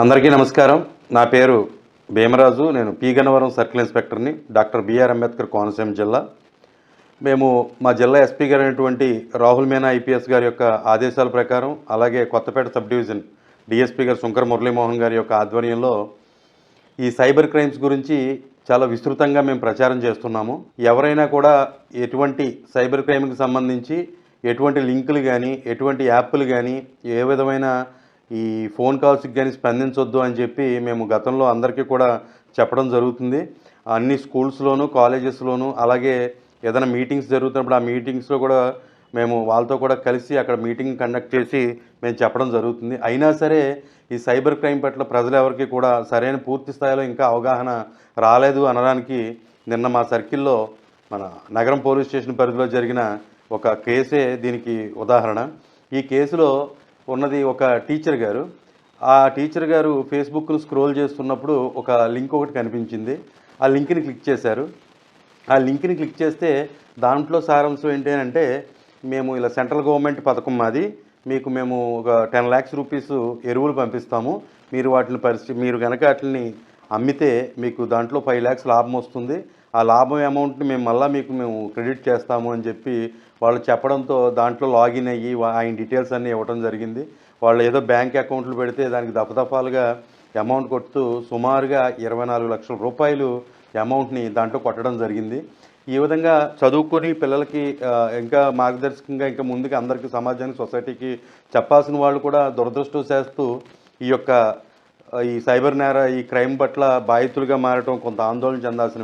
అందరికీ నమస్కారం. నా పేరు భీమరాజు. నేను పి గన్నవరం సర్కిల్ ఇన్స్పెక్టర్ని, డాక్టర్ బిఆర్ అంబేద్కర్ కోనసీమ జిల్లా. మేము మా జిల్లా ఎస్పీ గారు అయినటువంటి రాహుల్ మీనా ఐపీఎస్ గారి యొక్క ఆదేశాల ప్రకారం, అలాగే కొత్తపేట సబ్ డివిజన్ డిఎస్పీ గారు శంకర్ మురళీమోహన్ గారి యొక్క ఆధ్వర్యంలో ఈ సైబర్ క్రైమ్స్ గురించి చాలా విస్తృతంగా మేము ప్రచారం చేస్తున్నాము. ఎవరైనా కూడా ఎటువంటి సైబర్ క్రైమ్కి సంబంధించి ఎటువంటి లింకులు కానీ, ఎటువంటి యాప్లు కానీ, ఏ విధమైన ఈ ఫోన్ కాల్స్కి కానీ స్పందించొద్దు అని చెప్పి మేము గతంలో అందరికీ కూడా చెప్పడం జరుగుతుంది. అన్ని స్కూల్స్లోనూ, కాలేజెస్లోనూ, అలాగే ఏదైనా మీటింగ్స్ జరుగుతున్నప్పుడు ఆ మీటింగ్స్లో కూడా మేము వాళ్ళతో కూడా కలిసి అక్కడ మీటింగ్ కండక్ట్ చేసి మేము చెప్పడం జరుగుతుంది. అయినా సరే ఈ సైబర్ క్రైమ్ పట్ల ప్రజలు ఎవరికి కూడా సరైన పూర్తి స్థాయిలో ఇంకా అవగాహన రాలేదు అనడానికి నిన్న మా సర్కిల్లో మన నగరం పోలీస్ స్టేషన్ పరిధిలో జరిగిన ఒక కేసే దీనికి ఉదాహరణ. ఈ కేసులో ఉన్నది ఒక టీచర్ గారు. ఆ టీచర్ గారు ఫేస్బుక్ను స్క్రోల్ చేస్తున్నప్పుడు ఒక లింక్ ఒకటి కనిపించింది. ఆ లింక్ని క్లిక్ చేశారు. ఆ లింక్ని క్లిక్ చేస్తే దాంట్లో సారాంశం ఏంటి అంటే, మేము ఇలా సెంట్రల్ గవర్నమెంట్ పథకం మాది, మీకు మేము ఒక 10 lakhs రూపీస్ ఎరువులు పంపిస్తాము, మీరు వాటిని మీరు కనుక వాటిని అమ్మితే మీకు దాంట్లో 5 lakhs లాభం వస్తుంది, ఆ లాభం అమౌంట్ని మేము క్రెడిట్ చేస్తాము అని చెప్పి వాళ్ళు చెప్పడంతో దాంట్లో లాగిన్ అయ్యి ఆయన డీటెయిల్స్ అన్నీ ఇవ్వడం జరిగింది. వాళ్ళు ఏదో బ్యాంక్ అకౌంట్లు పెడితే దానికి దఫదఫాలుగా అమౌంట్ కొడుతూ సుమారుగా 24 లక్షల రూపాయలు అమౌంట్ని దాంట్లో కొట్టడం జరిగింది. ఈ విధంగా చదువుకొని పిల్లలకి ఇంకా మార్గదర్శకంగా ఇంకా ముందుకు అందరికీ సమాజానికి, సొసైటీకి చెప్పాల్సిన వాళ్ళు కూడా దురదృష్టవశాత్తు ఈ సైబర్ నేర, ఈ క్రైమ్ పట్ల బాధితులుగా మారటం కొంత ఆందోళన చెందాల్సిన విషయం.